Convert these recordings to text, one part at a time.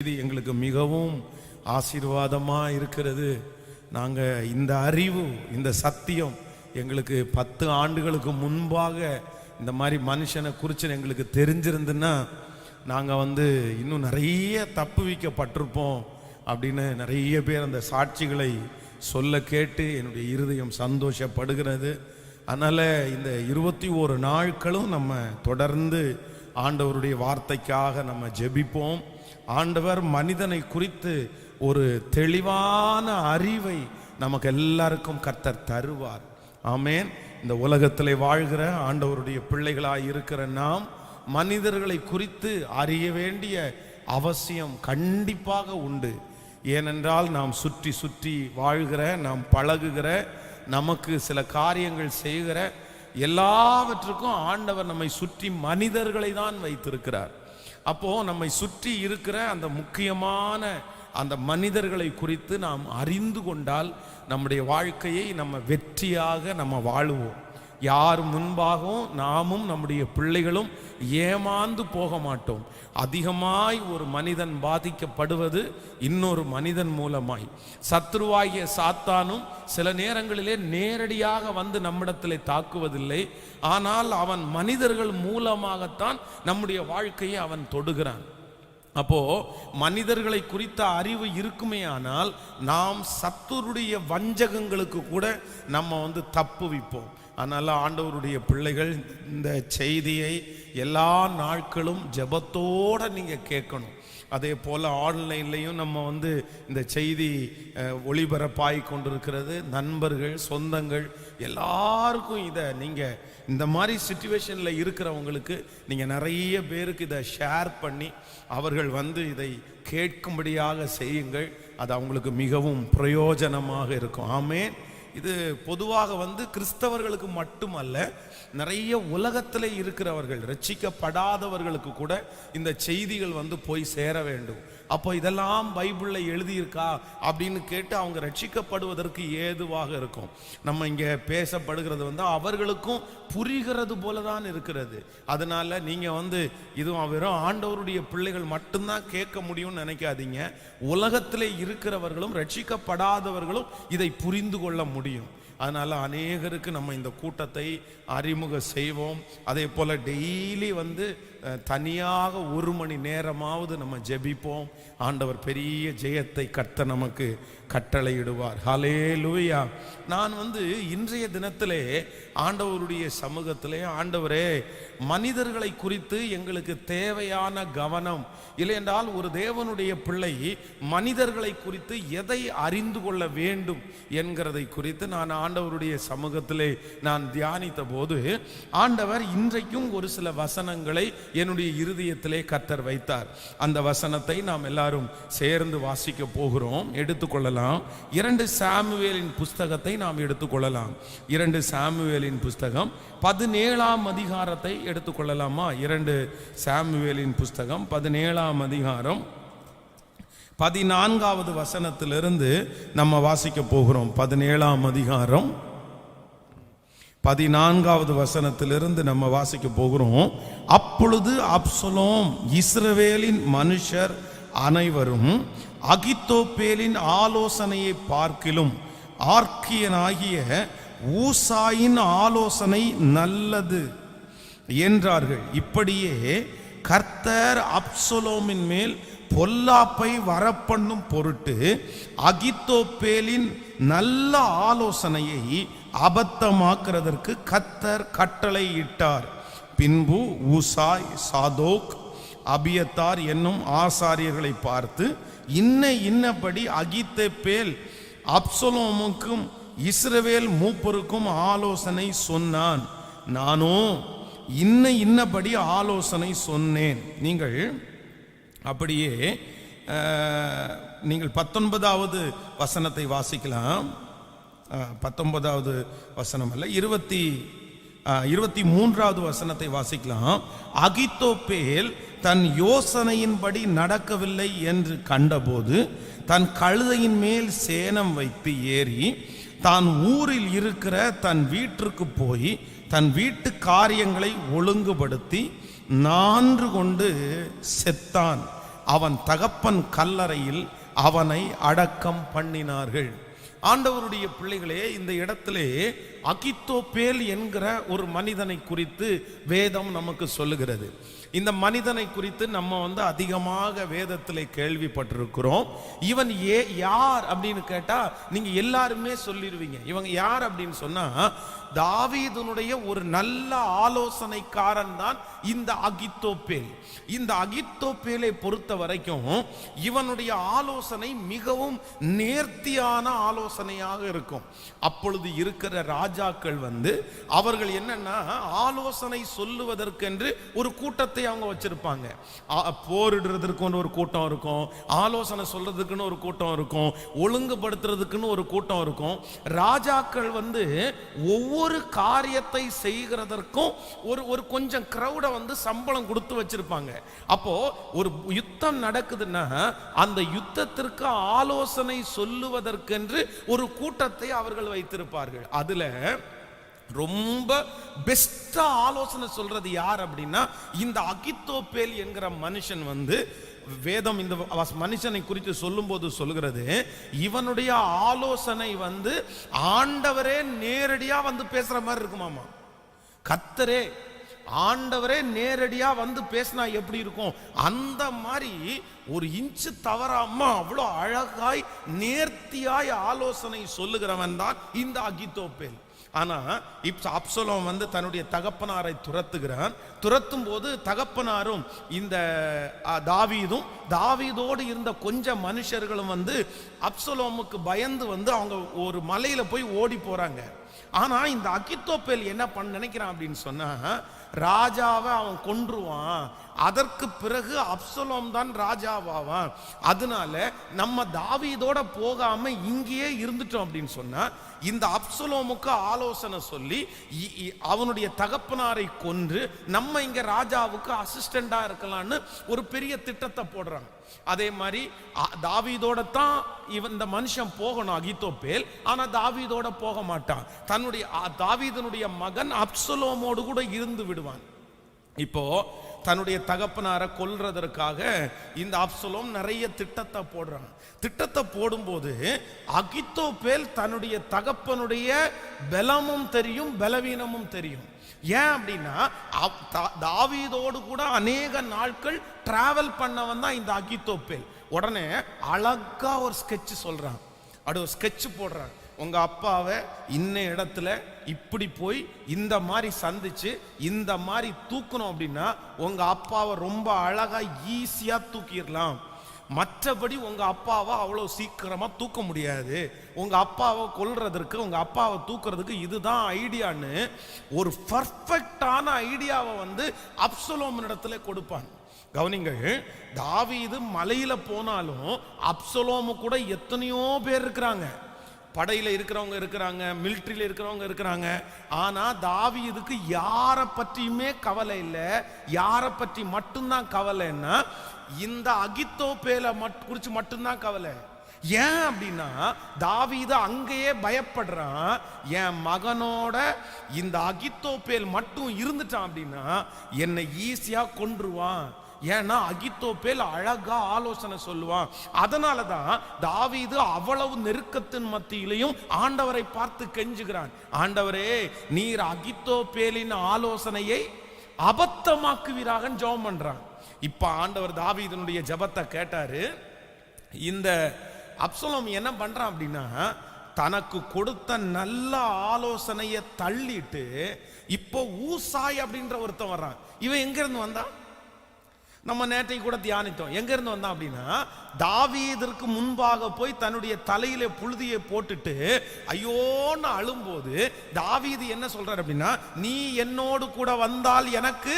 இது எங்களுக்கு மிகவும் ஆசீர்வாதமாக இருக்கிறது. நாங்கள் இந்த அறிவு, இந்த சத்தியம் எங்களுக்கு 10 ஆண்டுகளுக்கு முன்பாக இந்த மாதிரி மனுஷனை குறித்து எங்களுக்கு தெரிஞ்சிருந்துன்னா நாங்கள் இன்னும் நிறைய தப்பு வைக்கப்பட்டிருப்போம் அப்படின்னு நிறைய பேர் அந்த சாட்சிகளை சொல்ல கேட்டு என்னுடைய இருதயம் சந்தோஷப்படுகிறது. அதனால் இந்த 21 நாட்களும் நம்ம தொடர்ந்து ஆண்டவருடைய வார்த்தைக்காக நம்ம ஜெபிப்போம். ஆண்டவர் மனிதனை குறித்து ஒரு தெளிவான அறிவை நமக்கு எல்லாருக்கும் கர்த்தர் தருவார். ஆமேன். இந்த உலகத்தில் வாழ்கிற ஆண்டவருடைய பிள்ளைகளாய் இருக்கிற நாம் மனிதர்களை குறித்து அறிய வேண்டிய அவசியம் கண்டிப்பாக உண்டு. ஏனென்றால் நாம் சுற்றி சுற்றி வாழ்கிற, நாம் பழகுகிற, நமக்கு சில காரியங்கள் செய்கிற எல்லாவற்றுக்கும் ஆண்டவர் நம்மை சுற்றி மனிதர்களை தான் வைத்திருக்கிறார். அப்போ நம்மை சுற்றி இருக்கிற அந்த முக்கியமான அந்த மனிதர்களை குறித்து நாம் அறிந்து கொண்டால் நம்முடைய வாழ்க்கையை நம்ம வெற்றியாக நம்ம வாழுவோம். யார் முன்பாகவும் நாமும் நம்முடைய பிள்ளைகளும் ஏமாந்து போக மாட்டோம். அதிகமாய் ஒரு மனிதன் பாதிக்கப்படுவது இன்னொரு மனிதன் மூலமாய். சத்ருவாகிய சாத்தானும் சில நேரங்களிலே நேரடியாக நம்மிடத்திலே தாக்குவதில்லை. ஆனால் அவன் மனிதர்கள் மூலமாகத்தான் நம்முடைய வாழ்க்கையை அவன் தொடுகிறான். அப்போ மனிதர்களை குறித்த அறிவு இருக்குமே ஆனால் நாம் சத்துருடைய வஞ்சகங்களுக்கு கூட நம்ம தப்புவிப்போம். அதனால் ஆண்டவருடைய பிள்ளைகள் இந்த செய்தியை எல்லா நாட்களும் ஜெபத்தோடு நீங்கள் கேட்கணும். அதே போல் ஆன்லைன்லையும் நம்ம இந்த செய்தி ஒளிபரப்பாகி கொண்டிருக்கிறது. நண்பர்கள், சொந்தங்கள் எல்லாருக்கும் இதை நீங்கள் இந்த மாதிரி சிச்சுவேஷனில் இருக்கிறவங்களுக்கு நீங்கள் நிறைய பேருக்கு இதை ஷேர் பண்ணி அவர்கள் இதை கேட்கும்படியாக செய்யுங்கள். அது அவங்களுக்கு மிகவும் பிரயோஜனமாக இருக்கும். ஆமேன். இது பொதுவாக கிறிஸ்தவர்களுக்கு மட்டுமல்ல, நிறைய உலகத்தில் இருக்கிறவர்கள், ரட்சிக்கப்படாதவர்களுக்கு கூட இந்த செய்திகள் போய் சேர வேண்டும். அப்போ இதெல்லாம் பைபிளில் எழுதியிருக்கா அப்படின்னு கேட்டு அவங்க ரட்சிக்கப்படுவதற்கு ஏதுவாக இருக்கும். நம்ம இங்கே பேசப்படுகிறது அவர்களுக்கும் புரிகிறது போல தான் இருக்கிறது. அதனால நீங்கள் இதுவும் வெறும் ஆண்டவருடைய பிள்ளைகள் மட்டும்தான் கேட்க முடியும்னு நினைக்காதீங்க. உலகத்தில் இருக்கிறவர்களும் ரட்சிக்கப்படாதவர்களும் இதை புரிந்து கொள்ள முடியும். அதனால் அநேகருக்கு நம்ம இந்த கூட்டத்தை அறிமுக செய்வோம். அதே போல் டெய்லி தனியாக 1 மணி நேரமாவது நம்ம ஜெபிப்போம். ஆண்டவர் பெரிய ஜெயத்தை கர்த்தர் நமக்கு கட்டளையிடுவார். ஹல்லேலூயா. நான் இன்றைய தினத்திலே ஆண்டவருடைய சமூகத்திலே, ஆண்டவரே மனிதர்களை குறித்து எங்களுக்கு தேவையான கவனம் இல்லையென்றால் ஒரு தேவனுடைய பிள்ளை மனிதர்களை குறித்து எதை அறிந்து கொள்ள வேண்டும் என்கிறதை குறித்து நான் ஆண்டவருடைய சமூகத்திலே நான் தியானித்த போது ஆண்டவர் இன்றைக்கும் ஒரு சில வசனங்களை என்னுடைய இருதயத்திலே கர்த்தர் வைத்தார். அந்த வசனத்தை நாம் எல்லாரும் சேர்ந்து வாசிக்க போகிறோம். எடுத்துக்கொள்ளலாம். 2 சாமுவேலின் புஸ்தகத்தை நாம் எடுத்துக்கொள்ளலாம். 2 சாமுவேலின் புஸ்தகம் 17ஆம் அதிகாரத்தை எடுத்துக்கொள்ளலாமா? 2 சாமுவேலின் புஸ்தகம் 17ஆம் அதிகாரம் 14வது வசனத்திலிருந்து நம்ம வாசிக்க போகிறோம். 17ஆம் அதிகாரம் 14வது வசனத்திலிருந்து நம்ம வாசிக்க போகிறோம். அப்பொழுது அப்சலோம் இஸ்ரவேலின் மனுஷர் அனைவரும் அகித்தோப்பேலின் ஆலோசனையை பார்க்கிலும் ஆர்க்கியனாகிய ஊசாயின் ஆலோசனை நல்லது என்றார்கள். இப்படியே கர்த்தர் அப்சலோமின் மேல் பொல்லாப்பை வரப்பண்ணும் பொருட்டு அகித்தோப்பேலின் நல்ல ஆலோசனையை அபத்தமாக்குறதற்கு கர்த்தர் கட்டளை இட்டார். பின்பு ஊசாய், சாதோக், அபியத்தார் என்னும் ஆசாரியர்களை பார்த்து இன்னபடி அகித்தோப்பேல் அப்சலோமுக்கும் இஸ்ரவேல் மூப்பருக்கும் ஆலோசனை சொன்னான். நானோ இன்னபடி ஆலோசனை சொன்னேன். நீங்கள் அப்படியே நீங்கள் 19வது வசனத்தை வாசிக்கலாம். 19வது வசனம் அல்ல, 23வது வசனத்தை வாசிக்கலாம். அகித்தோப்பேல் தன் யோசனையின்படி நடக்கவில்லை என்று கண்டபோது தன் கழுதையின் மேல் சேணம் வைத்து ஏறி தான் ஊரில் இருக்கிற தன் வீட்டிற்கு போய் தன் வீட்டு காரியங்களை ஒழுங்குபடுத்தி 4 கொண்டு செத்தான். அவன் தகப்பன் கல்லறையில் அவனை அடக்கம் பண்ணினார்கள். ஆண்டவருடைய பிள்ளைகளே, இந்த இடத்திலே அகித்தோப்பேல் என்கிற ஒரு மனிதனை குறித்து வேதம் நமக்கு சொல்லுகிறது. இந்த மனிதனை குறித்து நம்ம அதிகமாக வேதத்திலே கேள்விப்பட்டிருக்கிறோம். இவன் யார் அப்படின்னு கேட்டா நீங்க எல்லாருமே சொல்லிடுவீங்க. இவங்க யார் அப்படின்னு சொன்னா தாவீதுனுடைய ஒரு நல்ல ஆலோசனைக்காரன் தான் இந்த அகித்தோப்பேல். இந்த அகித்தோப்பேலை பொறுத்த வரைக்கும் இவனுடைய ஆலோசனை மிகவும் நேர்த்தியான ஆலோசனையாக இருக்கும். அப்பொழுது இருக்கிற ராஜாக்கள் அவர்கள் என்னன்னா ஆலோசனை சொல்லுவதற்கென்று ஒரு கூட்டத்தை அவங்க வச்சிருப்பாங்க. போரிடுறதுக்கு ஒரு கூட்டம் இருக்கும், ஆலோசனை சொல்றதுக்குன்னு ஒரு கூட்டம் இருக்கும், ஒழுங்குபடுத்துறதுக்குன்னு ஒரு கூட்டம் இருக்கும். ராஜாக்கள் ஒவ்வொரு காரியத்தை செய்கிறதற்கும் ஒரு கொஞ்சம் கிரௌட சம்பளம் கொடுத்து வச்சிருப்பாங்க. அப்போ ஒரு யுத்தம் நடக்குதுன்னா அந்த யுத்தத்திற்கு ஆலோசனை சொல்லுவதற்கென்று ஒரு கூட்டத்தை அவர்கள் வைத்திருப்பார்கள். அதுல ரொம்ப பெஸ்டா ஆலோசனை சொல்றது யார் அப்படின்னா இந்த அகித்தோப்பேல் என்கிற மனுஷன் வேதம் இந்த மனுஷனை குறித்து சொல்லும் போது சொல்கிறது, இவனுடைய ஆலோசனை ஆண்டவரே நேரடியா பேசுற மாதிரி இருக்குமாமா. கர்த்தரே ஆண்டவரே நேரடியா பேசினா எப்படி இருக்கும் அந்த மாதிரி ஒரு இன்ச்சு தவறாம அவ்வளோ அழகாய் நேர்த்தியாய் ஆலோசனை சொல்லுகிறவன் தான் இந்த அகித்தோப்பேல். ஆனா இப்ப அப்சலோம் தன்னுடைய தகப்பனாரை துரத்துகிறான். துரத்தும் போது தகப்பனாரும் இந்த தாவீதோடு இருந்த கொஞ்சம் மனுஷர்களும் அப்சலோமுக்கு பயந்து அவங்க ஒரு மலையில போய் ஓடி போறாங்க. ஆனா இந்த அகித்தோப்பேல் என்ன நினைக்கிறான் அப்படின்னு சொன்னா ராஜாவை அவன் கொன்றுவான், அதற்கு பிறகு அப்சலோம் தான் ராஜாவாவான். அதனால நம்ம தாவீதோட போகாம இங்கேயே இருந்துட்டோம் அப்படின்னு சொன்னா இந்த அப்சலோமுக்கு ஆலோசனை சொல்லி அவனுடைய தகப்பனாரை கொன்று நம்ம இங்க ராஜாவுக்கு அசிஸ்டண்டா இருக்கலாம்னு ஒரு பெரிய திட்டத்தை போடுறாங்க. அதே மாதிரி தாவீதோட தான் இந்த மனுஷன் போகணும் அகித்தோப்பேல். ஆனா தாவீதோட போக மாட்டான், தன்னுடைய தாவீதனுடைய மகன் அப்சலோமோடு கூட இருந்து விடுவான். இப்போ தன்னுடைய தகப்பனாரை கொல்றதற்காக இந்த அப்சலோம் நிறைய திட்டத்தை போடுறான். திட்டத்தை போடும்போது அகித்தோப்பேல் தன்னுடைய தகப்பனுடைய பலமும் தெரியும் பலவீனமும் தெரியும். ஏன் அப்படின்னா தாவீதோடு கூட அநேக நாட்கள் டிராவல் பண்ணவன் தான் இந்த அகித்தோப்பேல். உடனே அழகா ஒரு ஸ்கெட்ச் சொல்றான், அப்படி ஒரு ஸ்கெட்ச் போடுறான். உங்க அப்பாவை இன்ன இடத்துல இப்படி போய் இந்த மாதிரி சந்திச்சு இந்த மாதிரி தூக்கணும் அப்படின்னா உங்க அப்பாவை ரொம்ப அழகா ஈஸியா தூக்கிடலாம். மற்றபடி உங்க அப்பாவை அவ்வளவு சீக்கிரமா தூக்க முடியாது. உங்க அப்பாவை கொல்றதற்கு உங்க அப்பாவை தூக்குறதுக்கு இதுதான் ஐடியான்னு ஒரு பர்ஃபெக்டான ஐடியாவை அப்சலோம் இடத்துல கொடுப்பான். கவனிங்கள், தாவீது மலையில போனாலும் அப்சலோமு கூட எத்தனையோ பேர் இருக்கிறாங்க, படையில இருக்கிறவங்க இருக்கிறாங்க, மிலிட்டரியில இருக்கிறவங்க இருக்கிறாங்க. ஆனா தாவீதுக்கு யாரை பற்றியுமே கவலை இல்லை. யாரை பற்றி மட்டும்தான் கவலைன்னா இந்த அகித்தோப்பேலை குறிச்சு மட்டும்தான் கவலை. ஏன் அப்படின்னா தாவீது அங்கேயே பயப்படுறான், என் மகனோட இந்த அகித்தோப்பேல் மட்டும் இருந்துட்டான் அப்படின்னா என்னை ஈஸியா கொன்றுவான். ஏன்னா அகித்தோப்பேல் அழகா ஆலோசனை சொல்லுவான். அதனாலதான் தாவீது அவ்வளவு நெருக்கத்தின் மத்தியிலையும் ஆண்டவரை பார்த்து கெஞ்சுகிறான், ஆண்டவரே நீர் அகித்தோப்பேலின் ஆலோசனையை அபத்தமாக்குவீராக ஜெபம் பண்றான். இப்ப ஆண்டவர் தாவீதுனுடைய ஜெபத்தை கேட்டாரு. இந்த அப்சலோம் என்ன பண்றான் அப்படின்னா தனக்கு கொடுத்த நல்ல ஆலோசனையை தள்ளிட்டு இப்போ ஊசாய் அப்படின்ற ஒருத்தன் வர்றான். இவன் எங்க இருந்து வந்தான்? நம்ம நேற்றை கூட தியானித்தோம். எங்க இருந்து வந்தான் அப்படின்னா தாவீதிற்கு முன்பாக போய் தன்னுடைய தலையில புழுதியை போட்டுட்டு ஐயோன்னு அழும்போது தாவீது என்ன சொல்றார் அப்படின்னா, நீ என்னோடு கூட வந்தால் எனக்கு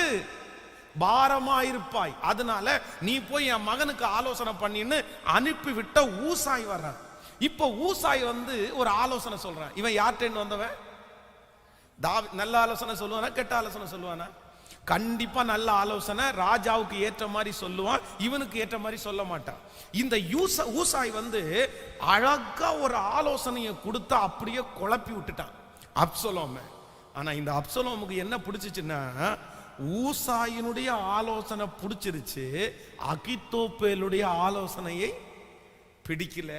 பாரமாயிருப்பாய், அதனால நீ போய் என் மகனுக்கு ஆலோசனை பண்ணின்னு அனுப்பிவிட்ட ஊசாய் வர்றான். இப்ப ஊசாய் ஒரு ஆலோசனை சொல்றான். இவன் யார்கிட்ட வந்தவன்? நல்ல ஆலோசனை சொல்லுவானா கெட்ட ஆலோசனை சொல்லுவானா? கண்டிப்பா நல்ல ஆலோசனை ராஜாவுக்கு ஏற்ற மாதிரி சொல்லுவான், இவனுக்கு ஏற்ற மாதிரி சொல்ல மாட்டான். இந்த ஊசாய் அழகா ஒரு ஆலோசனையை கொடுத்து அப்படியே குழப்பி விட்டுட்டான் அப்சலோம். ஆனா இந்த அப்சலோமுக்கு என்ன பிடிச்சிச்சுன்னா ஊசாயினுடைய ஆலோசனை பிடிச்சிருச்சு, அகித்தோப்பேலுடைய ஆலோசனையை பிடிக்கல.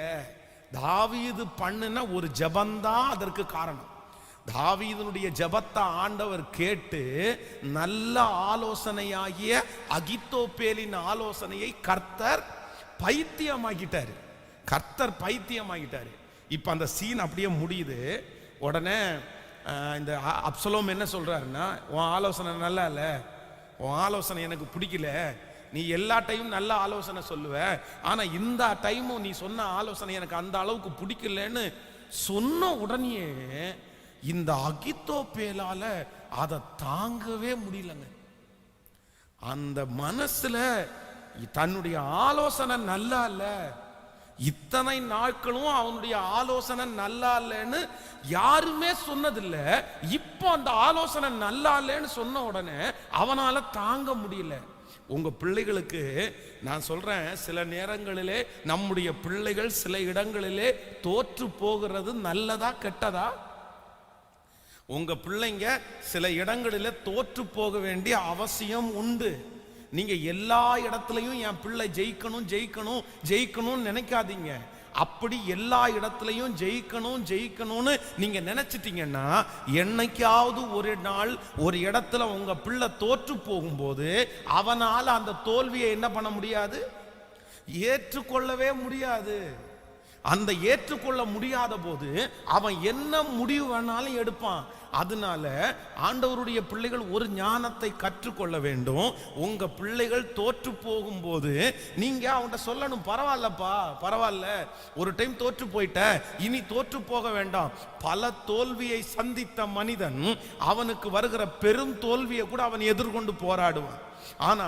தாவீது பண்ணுன ஒரு ஜெபந்தான் அதற்கு காரணம். தாவீதுனுடைய ஜெபத்தை ஆண்டவர் கேட்டு நல்ல ஆலோசனையாகிய அகித்தோப்பேலின் ஆலோசனையை கர்த்தர் பைத்தியமாக்கிட்டாரு. இப்ப அந்த சீன் அப்படியே முடியுது. உடனே இந்த அப்சலோம் என்ன சொல்றாருன்னா, உன் ஆலோசனை நல்லா இல்ல, உன் ஆலோசனை எனக்கு பிடிக்கல, நீ எல்லா டைமும் நல்ல ஆலோசனை சொல்லுவ, ஆனா இந்த டைமும் நீ சொன்ன ஆலோசனை எனக்கு அந்த அளவுக்கு பிடிக்கலன்னு சொன்ன உடனே இந்த அகித்தோப்பேலால அதை தாங்கவே முடியலங்க. அந்த மனசுல தன்னுடைய ஆலோசனை நல்லா இல்ல, இத்தனை நாட்களும் அவனுடைய ஆலோசனை நல்லா இல்லைன்னு யாருமே சொன்னதில்ல, இப்போ அந்த ஆலோசனை நல்லா இல்லைன்னு சொன்ன உடனே அவனால தாங்க முடியல. உங்க பிள்ளைகளுக்கு நான் சொல்றேன், சில நேரங்களிலே நம்முடைய பிள்ளைகள் சில இடங்களிலே தோற்று போகிறது நல்லதா கெட்டதா? உங்க பிள்ளைங்க சில இடங்களிலே தோற்று போக வேண்டிய அவசியம் உண்டு. நீங்க எல்லா இடத்துலையும் என் பிள்ளை ஜெயிக்கணும்னு நினைக்காதீங்க. அப்படி எல்லா இடத்துலையும் ஜெயிக்கணும்னு நீங்க நினைச்சிட்டீங்கன்னா, என்னைக்காவது ஒரு நாள் ஒரு இடத்துல உங்க பிள்ளை தோற்று போகும்போது அவனால அந்த தோல்வியை என்ன பண்ண முடியாது, ஏற்றுக்கொள்ளவே முடியாது. அந்த ஏற்றுக்கொள்ள முடியாத போது அவன் என்ன முடிவு வேணாலும் எடுப்பான். அதனால ஆண்டவருடைய பிள்ளைகள் ஒரு ஞானத்தை கற்றுக்கொள்ள வேண்டும். உங்க பிள்ளைகள் தோற்று போகும்போது நீங்க அவன்கிட்ட சொல்லணும், பரவாயில்லப்பா, பரவாயில்ல, ஒரு டைம் தோற்று போயிட்ட, இனி தோற்று போக வேண்டாம். பல தோல்வியை சந்தித்த மனிதன் அவனுக்கு வருகிற பெரும் தோல்வியை கூட அவன் எதிர்கொண்டு போராடுவான். ஆனா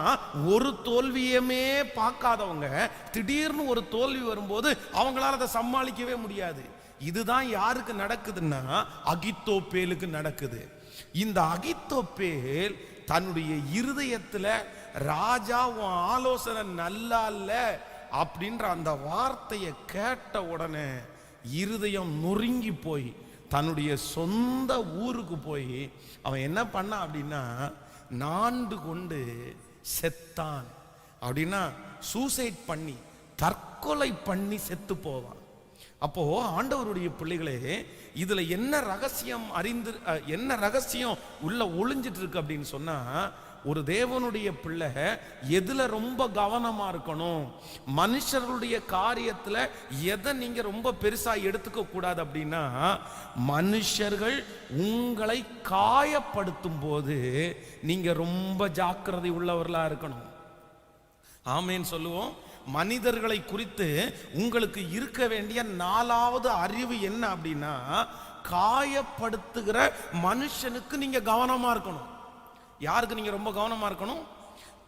ஒரு தோல்வியுமே பார்க்காதவங்க திடீர்னு ஒரு தோல்வி வரும்போது அவங்களால அதை சமாளிக்கவே முடியாது. இதுதான் யாருக்கு நடக்குதுன்னா அகித்தோப்பேலுக்கு நடக்குது. இந்த அகித்தோப்பேல் தன்னுடைய இருதயத்துல ராஜா உன் ஆலோசனை நல்லா இல்ல அப்படின்ற அந்த வார்த்தையை கேட்ட உடனே இருதயம் நொறுங்கி போய் தன்னுடைய சொந்த ஊருக்கு போய் அவன் என்ன பண்ணான் அப்படின்னா, நாண்டு கொண்டு செத்தான். அப்படின்னா சூசைட் பண்ணி, தற்கொலை பண்ணி செத்து போவான். அப்போ ஆண்டவருடைய பிள்ளைகளே, இதுல என்ன ரகசியம் உள்ள ஒளிஞ்சிட்டு இருக்கு அப்படின்னு சொன்னா, ஒரு தேவனுடைய பிள்ளை எதுல ரொம்ப கவனமா இருக்கணும், மனுஷர்களுடைய காரியத்துல எதை நீங்க ரொம்ப பெருசா எடுத்துக்க கூடாது அப்படின்னா, மனுஷர்கள் உங்களை காயப்படுத்தும் போது நீங்க ரொம்ப ஜாக்கிரதை உள்ளவர்களா இருக்கணும். ஆமேன் சொல்லுவோம். மனிதர்களை குறித்து உங்களுக்கு இருக்க வேண்டிய 4வது அறிவு என்ன அப்படின்னா, காயப்படுத்துகிற மனுஷனுக்கு நீங்க கவனமா இருக்கணும். யாருக்கு நீங்க ரொம்ப கவனமா இருக்கணும்?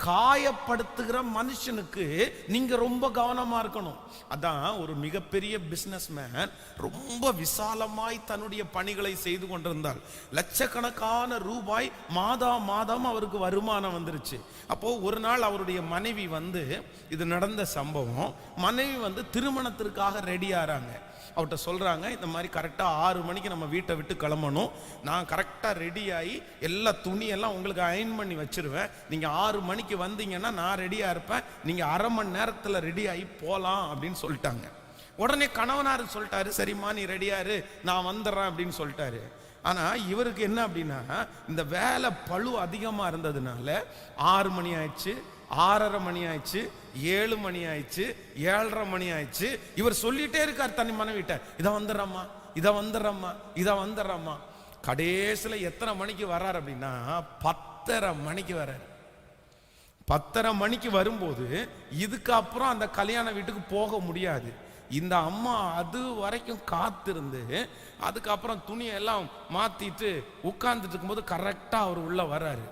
காயப்படுத்துகிற மனுஷனுக்கு நீங்க ரொம்ப கவனமா இருக்கணும். அதான் ஒரு மிகப்பெரிய பிசினஸ்மேன் ரொம்ப விசாலமாய் தன்னுடைய பணிகளை செய்து கொண்டிருந்தார். லட்சக்கணக்கான ரூபாய் மாதம் அவருக்கு வருமானம் வந்துருச்சு. அப்போ ஒரு நாள் அவருடைய மனைவி இது நடந்த சம்பவம், மனைவி திருமணத்திற்காக ரெடி ஆறாங்க. அவர்கிட்ட சொல்றாங்க, இந்த மாதிரி கரெக்டா 6 மணிக்கு நம்ம வீட்டை விட்டு கிளம்பணும், நான் கரெக்டா ரெடி ஆகி எல்லா துணியெல்லாம் உங்களுக்கு அயன் பண்ணி வச்சிருவேன், நீங்க 6 மணிக்கு வந்தீங்கன்னா நான் ரெடியா இருப்பேன், நீங்க அரை மணி நேரத்துல ரெடி ஆகி போலாம் அப்படின்னு சொல்லிட்டாங்க. உடனே கணவனார் சொல்லிட்டாரு, சரிம்மா நீ ரெடியாரு, நான் வந்துடுறேன் அப்படின்னு சொல்லிட்டாரு. ஆனா இவருக்கு என்ன அப்படின்னா, இந்த வேலை பளு அதிகமா இருந்ததுனால 6 மணி ஆயிடுச்சு, 6:30 மணி ஆயிடுச்சு, 7 மணி ஆயிடுச்சு, 7:30 மணி ஆயிடுச்சு. இவர் சொல்லிட்டே இருக்கார் தனி மனைவிட்ட, இதை வந்துடுறம்மா. கடைசியில எத்தனை மணிக்கு வர்றாரு அப்படின்னா 10:30 மணிக்கு வர்றாரு. 10:30 மணிக்கு வரும்போது இதுக்கப்புறம் அந்த கல்யாண வீட்டுக்கு போக முடியாது. இந்த அம்மா அது வரைக்கும் காத்திருந்து அதுக்கப்புறம் துணியெல்லாம் மாத்திட்டு உட்கார்ந்துட்டு இருக்கும்போது கரெக்டா அவர் உள்ள வர்றாரு.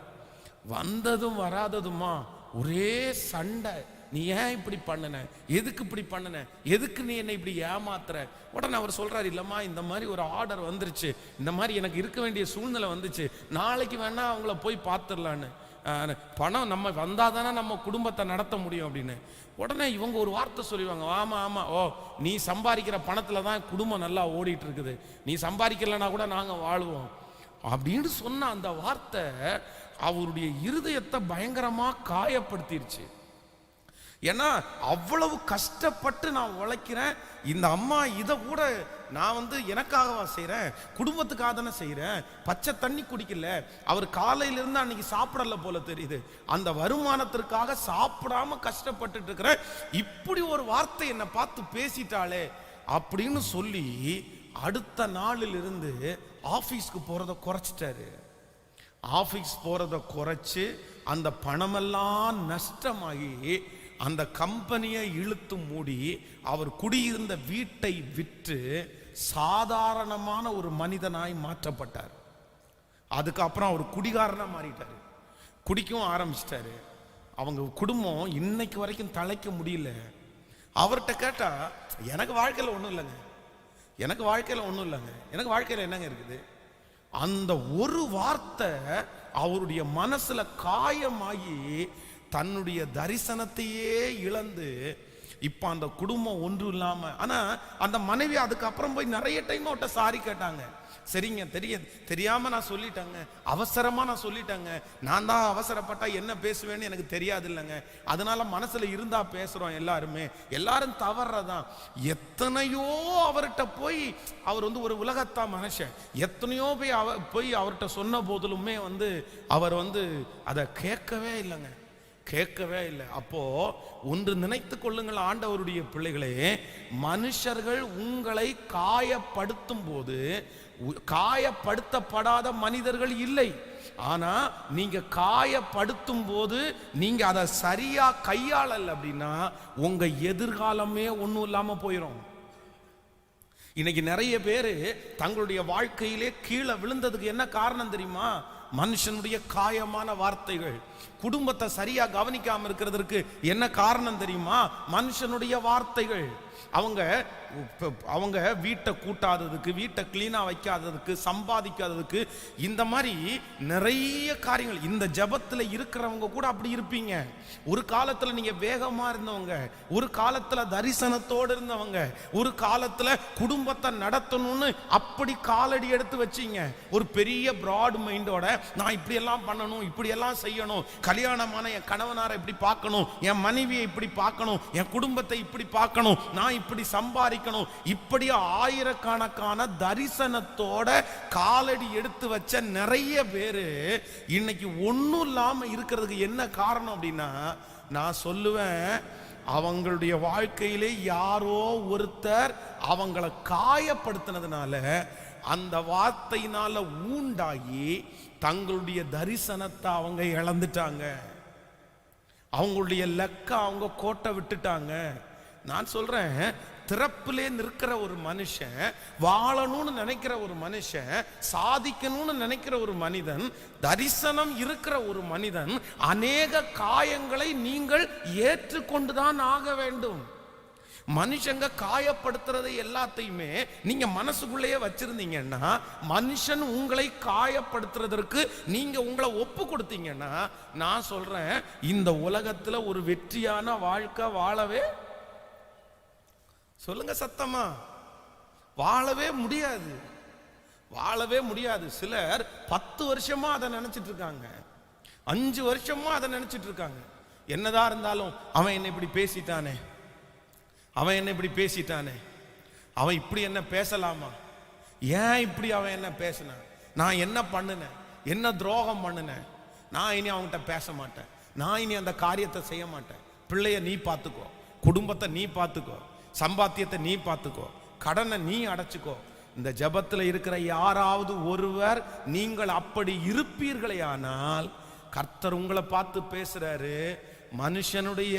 வந்ததும் வராததுமா ஒரே சண்டை. நீ ஏன் இப்படி பண்ணன, எதுக்கு இப்படி பண்ணன, எதுக்கு நீ என்னை இப்படி ஏமாத்துற? உடனே அவர் சொல்றாரு, இல்லம்மா இந்த மாதிரி ஒரு ஆர்டர் வந்துருச்சு, இந்த மாதிரி எனக்கு இருக்க வேண்டிய சூழ்நிலை வந்துச்சு, நாளைக்கு வேணா அவங்கள போய் பார்த்துடலான்னு, பணம் நம்ம வந்தாதானே நம்ம குடும்பத்தை நடத்த முடியும் அப்படின்னு. உடனே இவங்க ஒரு வார்த்தை சொல்லுவாங்க, ஆமா ஓ நீ சம்பாதிக்கிற பணத்துல தான் குடும்பம் நல்லா ஓடிட்டு இருக்குது, நீ சம்பாதிக்கலன்னா கூட நாங்க வாழ்வோம் அப்படின்னு சொன்ன அந்த வார்த்தை அவருடைய இருதயத்தை பயங்கரமா காயப்படுத்திருச்சு. ஏன்னா அவ்வளவு கஷ்டப்பட்டு நான் உழைக்கிறேன், இந்த அம்மா இதை கூட நான் எனக்காகவா செய்கிறேன், குடும்பத்துக்காக தானே செய்கிறேன், பச்சை தண்ணி குடிக்கல, அவர் காலையிலிருந்து அன்னைக்கு சாப்பிடல போல தெரியுது, அந்த வருமானத்திற்காக சாப்பிடாம கஷ்டப்பட்டு இருக்கிறேன், இப்படி ஒரு வார்த்தை என்னை பார்த்து பேசிட்டாளே அப்படின்னு சொல்லி அடுத்த நாளில் இருந்து ஆபீஸ்க்கு போறதை குறைச்சிட்டாரு. ஆபீஸ் போறதை குறைச்சு அந்த பணமெல்லாம் நஷ்டமாகி அந்த கம்பெனியை இழுத்து மூடி அவர் குடியிருந்த வீட்டை விற்று சாதாரணமான ஒரு மனிதனாய் மாற்றப்பட்டார். அதுக்கப்புறம் அவர் குடிகாரனா மாறிட்டாரு, குடிக்கவும் ஆரம்பிச்சிட்டாரு. அவங்க குடும்பம் இன்னைக்கு வரைக்கும் தலைக்க முடியல. அவர்கிட்ட கேட்டா எனக்கு வாழ்க்கையில் ஒன்றும் இல்லைங்க, எனக்கு வாழ்க்கையில் ஒன்றும் இல்லைங்க, எனக்கு வாழ்க்கையில் என்னங்க இருக்குது. அந்த ஒரு வார்த்தை அவருடைய மனசுல காயமாகி தன்னுடைய தரிசனத்தையே இழந்து இப்ப அந்த குடும்பம் ஒன்றும் இல்லாம. ஆனா அந்த மனைவி அதுக்கப்புறம் போய் நிறைய டைம் அவட்ட சாரி கேட்டாங்க. சரிங்க, தெரியாம நான் சொல்லிட்டேங்க, அவசரமா நான் சொல்லிட்டேங்க, நான் தான் அவசரப்பட்டா என்ன பேசுவேன்னு எனக்கு தெரியாது இல்லைங்க, அதனால மனசுல இருந்தா பேசுறோம், எல்லாரும் தவறதான். எத்தனையோ அவர்கிட்ட போய் அவர் ஒரு உலகத்தா மனுஷன், எத்தனையோ போய் அவர்கிட்ட சொன்ன போதிலுமே அவர் அதை கேட்கவே இல்லைங்க, கேட்கவே இல்லை. அப்போ ஒன்று நினைத்து கொள்ளுங்கள் ஆண்டவருடைய பிள்ளைகளே, மனுஷர்கள் உங்களை காயப்படுத்தும் போது காயப்படுத்தப்படாத மனிதர்கள் இல்லை. ஆனா நீங்க காயப்படுத்தும் போது நீங்க அதை சரியா கையாளல அப்படின்னா உங்க எதிர்காலமே ஒன்றும் இல்லாம போயிடும். இன்னைக்கு நிறைய பேரு தங்களுடைய வாழ்க்கையிலே கீழே விழுந்ததுக்கு என்ன காரணம் தெரியுமா? மனுஷனுடைய காயமான வார்த்தைகள். குடும்பத்தை சரியா கவனிக்காம இருக்கிறதுக்கு என்ன காரணம் தெரியுமா? மனுஷனுடைய வார்த்தைகள். அவங்க வீட்டை கூட்டாததுக்கு, வீட்டை கிளீனா வைக்காததுக்கு, சம்பாதிக்காததுக்கு, இந்த மாதிரி நிறைய காரியங்கள். இந்த ஜபத்துல இருக்கிறவங்க கூட அப்படி இருப்பீங்க. ஒரு காலத்துல நீங்க வேகமா இருந்தவங்க, ஒரு காலத்துல தரிசனத்தோடு இருந்தவங்க, ஒரு காலத்துல குடும்பத்தை நடத்தணும்னு அப்படி காலடி எடுத்து வச்சீங்க. ஒரு பெரிய பிராட் மைண்டோட நான் இப்படி எல்லாம் பண்ணணும், இப்படி எல்லாம் செய்யணும், கல்யாணமான என் கணவனாரை இப்படி பார்க்கணும், என் மனைவியை இப்படி பார்க்கணும், என் குடும்பத்தை இப்படி பார்க்கணும், நான் இப்படி சம்பாதிக்கணும், இப்படி ஆயிரக்கணக்கான தரிசனத்தோட காலடி எடுத்து வச்ச நிறைய பேரு இன்னைக்கு ஒன்னும் இல்லாம இருக்கிறதுக்கு என்ன காரணம் அப்படின்னா, நான் சொல்லுவேன், அவங்களுடைய வாழ்க்கையிலே யாரோ ஒருத்தர் அவங்கள காயப்படுத்தினதுனால, அந்த வார்த்தையினால ஊண்டாகி தங்களுடைய தரிசனத்தை அவங்க இழந்துட்டாங்க, அவங்களுடைய லக்க அவங்க கோட்டை விட்டுட்டாங்க. நான் சொல்றேன், திறப்பிலே நிற்கிற ஒரு மனுஷன், வாழணும்னு நினைக்கிற ஒரு மனுஷன், சாதிக்கணும்னு நினைக்கிற ஒரு மனிதன், தரிசனம் இருக்கிற ஒரு மனிதன், அநேக காயங்களை நீங்கள் ஏற்றுக்கொண்டுதான் ஆக வேண்டும். மனுஷங்க காயப்படுத்துறதை எல்லாத்தையுமே நீங்க மனசுக்குள்ளேயே வச்சிருந்தீங்கன்னா, மனுஷன் உங்களை காயப்படுத்துறதற்கு நீங்க உங்களை ஒப்பு கொடுத்தீங்கன்னா, நான் சொல்றேன், இந்த உலகத்துல ஒரு வெற்றியான வாழ்க்கை வாழவே, சொல்லுங்க சத்தமா, வாழவே முடியாது, வாழவே முடியாது. சிலர் 10 வருஷமா அதை நினைச்சிட்டு இருக்காங்க, 5 வருஷமா அதை நினைச்சிட்டு இருக்காங்க. என்னதான் இருந்தாலும் அவன் என்ன இப்படி பேசிட்டானே, அவன் என்ன இப்படி பேசிட்டானே, அவன் இப்படி என்ன பேசலாமா, ஏன் இப்படி அவன் என்ன பேசினான், நான் என்ன பண்ணினேன், என்ன துரோகம் பண்ணினேன், நான் இனி அவன்கிட்ட பேச மாட்டேன், நான் இனி அந்த காரியத்தை செய்ய மாட்டேன். பிள்ளைய நீ பார்த்துக்கோ, குடும்பத்தை நீ பார்த்துக்கோ, சம்பாத்தியத்தை நீ பார்த்துக்கோ, கடனை நீ அடைச்சுக்கோ. இந்த ஜபத்தில் இருக்கிற யாராவது ஒருவர் நீங்கள் அப்படி இருப்பீர்களே ஆனால், கர்த்தர் உங்களை பார்த்து பேசுறாரு, மனுஷனுடைய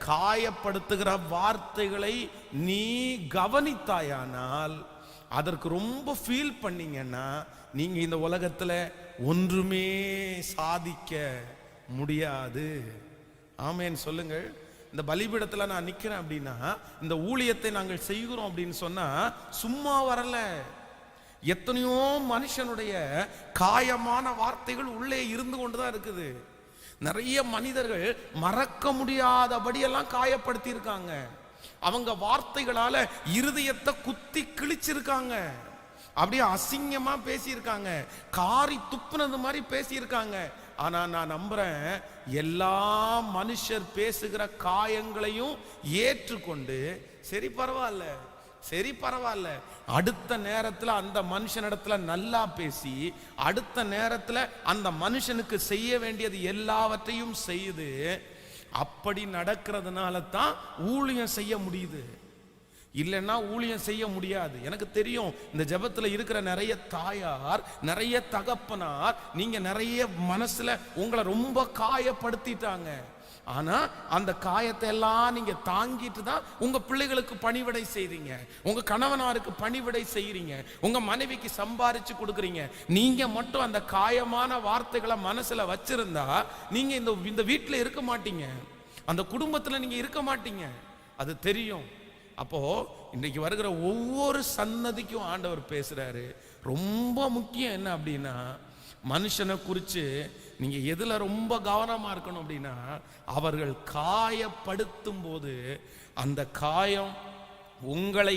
காயப்படுத்துகிற வார்த்தைகளை நீ கவனித்தாயானால், அதற்கு ரொம்ப ஃபீல் பண்ணீங்கன்னா, நீங்க இந்த உலகத்துல ஒன்றுமே சாதிக்க முடியாது. ஆமேன் சொல்லுங்கள். இந்த பலிபீடத்துல நான் நிக்கிறேன் அப்படின்னா, இந்த ஊழியத்தை நாங்கள் செய்கிறோம் அப்படின்னு சொன்னா சும்மா வரல. எத்தனையோ மனுஷனுடைய காயமான வார்த்தைகள் உள்ளே இருந்து கொண்டுதான் இருக்குது. நிறைய மனிதர்கள் மறக்க முடியாதபடியெல்லாம் காயப்படுத்தி இருக்காங்க. அவங்க வார்த்தைகளால இருதயத்தை குத்தி கிழிச்சிருக்காங்க, அப்படியே அசிங்கமா பேசியிருக்காங்க, காரி துப்புனது மாதிரி பேசியிருக்காங்க. ஆனா நான் நம்புறேன், எல்லா மனுஷர் பேசுகிற காயங்களையும் ஏற்றுக்கொண்டு சரி பரவாயில்ல, அடுத்த நேரத்துல அந்த மனுஷனிடத்துல நல்லா பேசி, அடுத்த நேரத்துல அந்த மனுஷனுக்கு செய்ய வேண்டியது எல்லாவற்றையும் செய்து, அப்படி நடக்கிறதுனால தான் ஊழியம் செய்ய முடியுது. இல்லைன்னா ஊழியம் செய்ய முடியாது. எனக்கு தெரியும், இந்த ஜெபத்துல இருக்கிற நிறைய தாயார், நிறைய தகப்பனார், நீங்க நிறைய மனசுல உங்களை ரொம்ப காயப்படுத்திட்டாங்க. ஆனா அந்த காயத்தை எல்லாம் நீங்க தாங்கிட்டு தான் உங்க பிள்ளைகளுக்கு பணிவிடை செய்றீங்க, உங்க கணவனாருக்கு பணிவிடை செய்றீங்க, உங்க மனைவிக்கு சம்பாரிச்சு கொடுக்குறீங்க. நீங்க மட்டும் அந்த காயமான வார்த்தைகளை மனசுல வச்சிருந்தா நீங்க இந்த வீட்டுல இருக்க மாட்டீங்க, அந்த குடும்பத்துல நீங்க இருக்க மாட்டீங்க. அது தெரியும். அப்போ இன்னைக்கு வருகிற ஒவ்வொரு சன்னதிக்கும் ஆண்டவர் பேசுறாரு. ரொம்ப முக்கியம் என்ன அப்படின்னா, மனுஷனை குறித்து நீங்க எதுல ரொம்ப கவனமா இருக்கணும் அப்படின்னா, அவர்கள் காயப்படுத்தும் போது அந்த காயம் உங்களை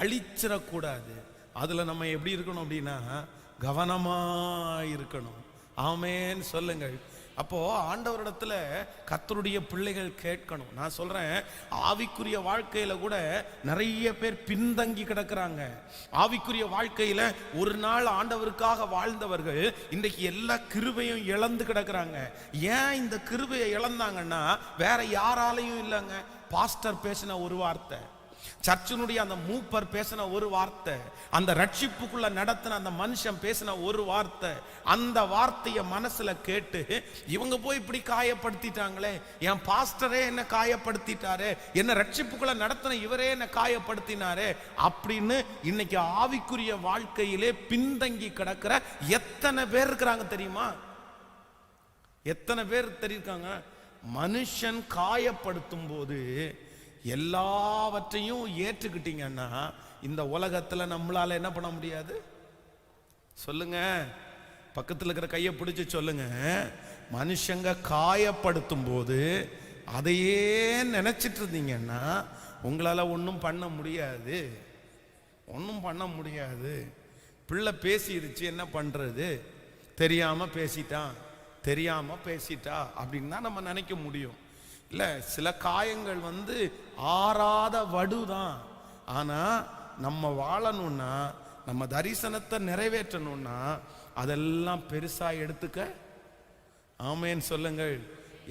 அழிச்சிடக்கூடாது. அதுல நம்ம எப்படி இருக்கணும் அப்படின்னா, கவனமா இருக்கணும். ஆமென் சொல்லுங்கள். அப்போ ஆண்டவரிடத்துல கர்த்தருடைய பிள்ளைகள் கேட்கணும். நான் சொல்றேன், ஆவிக்குரிய வாழ்க்கையில கூட நிறைய பேர் பின்தங்கி கிடக்குறாங்க. ஆவிக்குரிய வாழ்க்கையில ஒரு நாள் ஆண்டவருக்காக வாழ்ந்தவர்கள் இன்றைக்கு எல்லா கிருபையும் இழந்து கிடக்குறாங்க. ஏன் இந்த கிருபையை இழந்தாங்கன்னா, வேற யாராலையும் இல்லைங்க. பாஸ்டர் பேசின ஒரு வார்த்தை, சர்ச்சினுடைய அந்த மூப்பர் பேசின ஒரு வார்த்தை, அந்த ரட்சிப்புக்குள்ள நடத்தின அந்த மனுஷன் பேசின ஒரு வார்த்தை, அந்த வார்த்தையை மனசுல கேட்டு இவங்க போய் இப்படி காயப்படுத்திட்டாங்களே, என் பாஸ்டரே என்ன காயப்படுத்திட்டாரு, என்ன ரட்சிப்புக்குள்ள நடத்தின இவரே என்ன காயப்படுத்தினாரே அப்படின்னு இன்னைக்கு ஆவிக்குரிய வாழ்க்கையிலே பின்தங்கி கிடக்கிற எத்தனை பேர் இருக்கிறாங்க தெரியுமா? எத்தனை பேர் தெரியுங்க? மனுஷன் காயப்படுத்தும் போது எல்லாவற்றையும் ஏற்றுக்கிட்டீங்கன்னா இந்த உலகத்துல நம்மளால என்ன பண்ண முடியாது? சொல்லுங்க, பக்கத்துல இருக்கிற கையை பிடிச்சு சொல்லுங்க. மனுஷங்க காயப்படுத்தும் போது அதையே நினைச்சிட்டு இருந்தீங்கன்னா உங்களால ஒன்றும் பண்ண முடியாது, ஒன்றும் பண்ண முடியாது. பிள்ளை பேசிருச்சு, என்ன பண்றது, தெரியாம பேசிட்டா அப்படின்னு தான் நம்ம நினைக்க முடியும். இல்ல, சில காயங்கள் ஆறாத வடுதான். ஆனா நம்ம வாழணும்னா, நம்ம தரிசனத்தை நிறைவேற்றணும்னா அதெல்லாம் பெருசா எடுத்துக்க. ஆமென் சொல்லுங்கள்.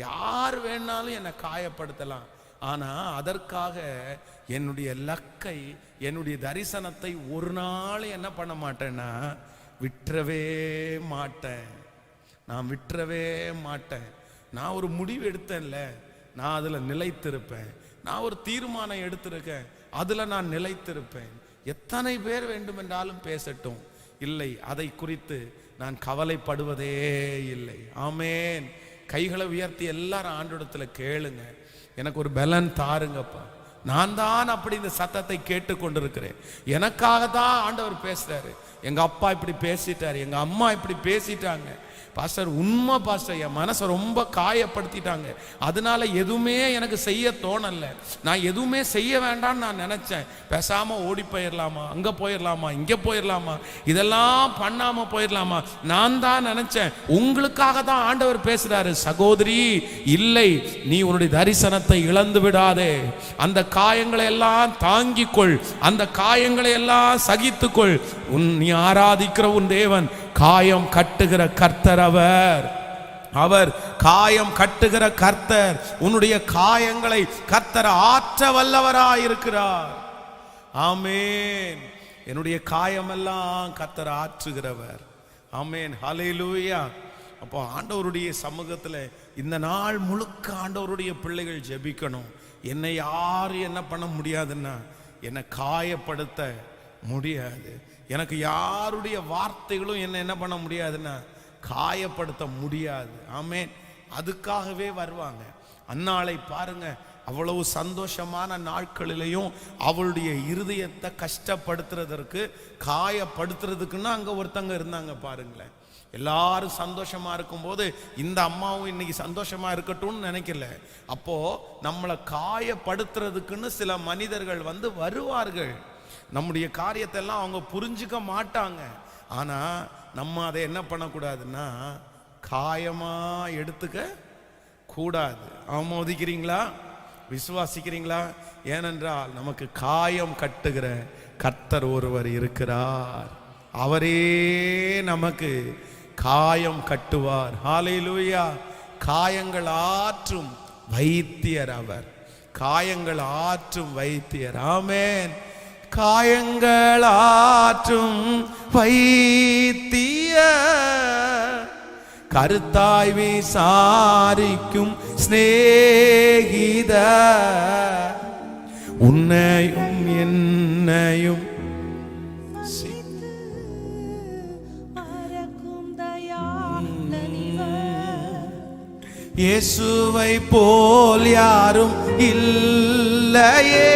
யார் வேணாலும் என்னை காயப்படுத்தலாம், ஆனா அதற்காக என்னுடைய லக்கை, என்னுடைய தரிசனத்தை ஒரு நாள் என்ன பண்ண மாட்டேன்னா விட்டுறவே மாட்டேன். நான் விட்டுறவே மாட்டேன். நான் ஒரு முடிவு எடுத்தேன்ல, நான் அதுல நிலைத்திருப்பேன். நான் ஒரு தீர்மானம் எடுத்திருக்கேன், அதுல நான் நிலைத்திருப்பேன். எத்தனை பேர் வேண்டுமென்றாலும் பேசட்டும், இல்லை, அதை குறித்து நான் கவலைப்படுவதே இல்லை. ஆமென். கைகளை உயர்த்தி எல்லாரும் ஆண்டவரிடத்துல கேளுங்க, எனக்கு ஒரு பலன் தாருங்கப்பா. நான் தான் அப்படி இந்த சத்தத்தை கேட்டு கொண்டிருக்கிறேன். எனக்காக தான் ஆண்டவர் பேசுறாரு. எங்க அப்பா இப்படி பேசிட்டாரு, எங்க அம்மா இப்படி பேசிட்டாங்க பாஸ்டர், உண்மை பாஸ்டர், என் மனசை ரொம்ப காயப்படுத்திட்டாங்க, அதனால எதுவுமே எனக்கு செய்ய தோணல, நான் எதுவுமே செய்ய வேண்டாம்னு நான் நினைச்சேன். பேசாம ஓடி போயிடலாமா, அங்க போயிடலாமா, இங்க போயிடலாமா, இதெல்லாம் பண்ணாம போயிடலாமா, நான் தான் நினைச்சேன். உங்களுக்காக தான் ஆண்டவர் பேசுறாரு. சகோதரி, இல்லை, நீ உன்னுடைய தரிசனத்தை இழந்து விடாதே. அந்த காயங்களை எல்லாம் தாங்கிக்கொள், அந்த காயங்களை எல்லாம் சகித்துக்கொள். நீ ஆராதிக்கிற உன் தேவன் காயம் கட்டுகிற கர்த்தர். அவர் காயம் கட்டுகிற கர்த்தர். உன்னுடைய காயங்களை கர்த்தர் ஆற்ற வல்லவராயிருக்கிறார். ஆமென். என்னுடைய காயமெல்லாம் கர்த்தர் ஆற்றுகிறவர். ஆமென். ஹல்லேலூயா. அப்போ ஆண்டவருடைய சமூகத்தில் இந்த நாள் முழுக்க ஆண்டவருடைய பிள்ளைகள் ஜெபிக்கணும். என்னை யாரும் என்ன பண்ண முடியாதுன்னா, என்னை காயப்படுத்த முடியாது. எனக்கு யாருடைய வார்த்தைகளும் என்ன பண்ண முடியாதுன்னா காயப்படுத்த முடியாது. ஆமென். அதுக்காகவே வருவாங்க. அன்னாளை பாருங்க, அவ்வளவு சந்தோஷமான நாட்களிலையும் அவளுடைய இருதயத்தை கஷ்டப்படுத்துறதற்கு, காயப்படுத்துறதுக்குன்னா அங்க ஒருத்தங்க இருந்தாங்க பாருங்களேன். எல்லாரும் சந்தோஷமா இருக்கும்போது இந்த அம்மாவும் இன்னைக்கு சந்தோஷமா இருக்கட்டும்னு நினைக்கல. அப்போ நம்மளை காயப்படுத்துறதுக்குன்னு சில மனிதர்கள் வருவார்கள். நம்முடைய காரியத்தை எல்லாம் அவங்க புரிஞ்சுக்க மாட்டாங்க. ஆனா நம்ம அதை என்ன பண்ணக்கூடாதுன்னா காயமா எடுத்துக்க கூடாது. ஆமோதிக்கிறீங்களா? விசுவாசிக்கிறீங்களா? ஏனென்றால் நமக்கு காயம் கட்டுகிற கர்த்தர் ஒருவர் இருக்கிறார். அவரே நமக்கு காயம் கட்டுவார். ஹல்லேலூயா. காயங்கள் ஆற்றும் வைத்தியர் அவர். காயங்கள் ஆற்றும் வைத்தியர். ஆமென். காயங்கள் ஆற்றும் வைத்தியர், கருத்தாய் விசாரிக்கும் சிநேகிதர், உன்னையும் என்னையும் இயேசுவை போல் யாரும் இல்லையே,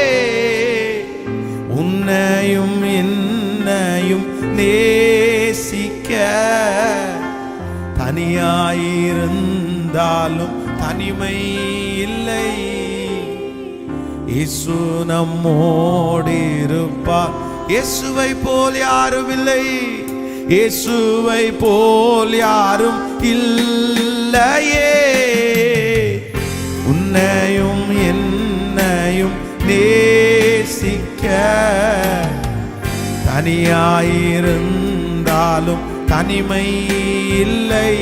உன்னையும் என்னையும் நேசிக்க, தனியாயிருந்தாலும் தனிமை இல்லை, இயேசு நம்மோடு இருப்பார். இயேசுவை போல் யாரும் இல்லை, இயேசுவை போல் யாரும் இல்லையே, உன்னையும் என்னையும் நேசிக்க, தனியாயிருந்தாலும் தனிமை இல்லை,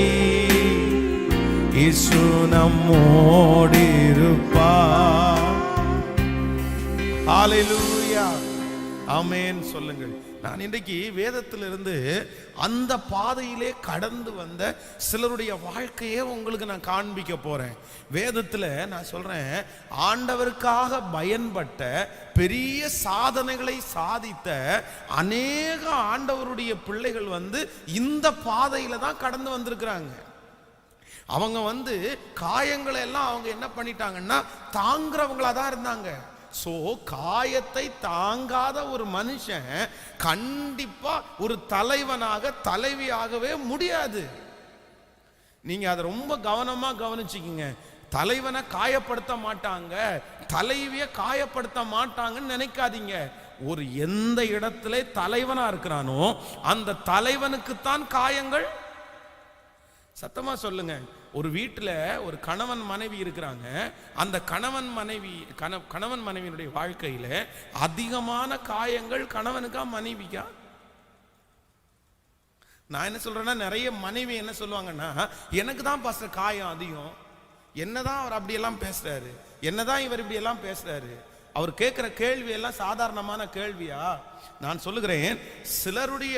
இயேசு நம்மோடு இருப்பார். ஹல்லேலூயா. ஆமென் சொல்லுங்கள். நான் இன்றைக்கு வேதத்திலிருந்து அந்த பாதையிலே கடந்து வந்த சிலருடைய வாழ்க்கையே உங்களுக்கு நான் காண்பிக்க போறேன். வேதத்தில் நான் சொல்றேன், ஆண்டவருக்காக பயன்பட்ட பெரிய சாதனைகளை சாதித்த அநேக ஆண்டவருடைய பிள்ளைகள் இந்த பாதையில தான் கடந்து வந்திருக்கிறாங்க. அவங்க காயங்களை எல்லாம் அவங்க என்ன பண்ணிட்டாங்கன்னா தாங்குறவங்களா தான் இருந்தாங்க. சோ காயத்தை தாங்காத ஒரு மனுஷன் கண்டிப்பா ஒரு தலைவனாக தலைவியாகவே முடியாது. நீங்க அதை ரொம்ப கவனமா கவனிச்சுக்கிங்க. தலைவனை காயப்படுத்த மாட்டாங்க, தலைவிய காயப்படுத்த மாட்டாங்கன்னு நினைக்காதீங்க. ஒரு எந்த இடத்துல தலைவனா இருக்கிறானோ அந்த தலைவனுக்குத்தான் காயங்கள். சத்தமா சொல்லுங்க. ஒரு வீட்டில் ஒரு கணவன் மனைவி இருக்கிறாங்க. அந்த கணவன் மனைவியினுடைய வாழ்க்கையில அதிகமான காயங்கள் கணவனுக்கா மனைவிக்கா? நான் என்ன சொல்றேன்னா, நிறைய மனைவி என்ன சொல்லுவாங்கன்னா, எனக்கு தான் பாஸ்டர் காயம் அதிகம், என்னதான் அவர் அப்படியெல்லாம் பேசுறாரு, என்னதான் இவர் இப்படி எல்லாம் பேசுறாரு, அவர் கேட்கிற கேள்வி எல்லாம் சாதாரணமான கேள்வியா? நான் சொல்லுகிறேன், சிலருடைய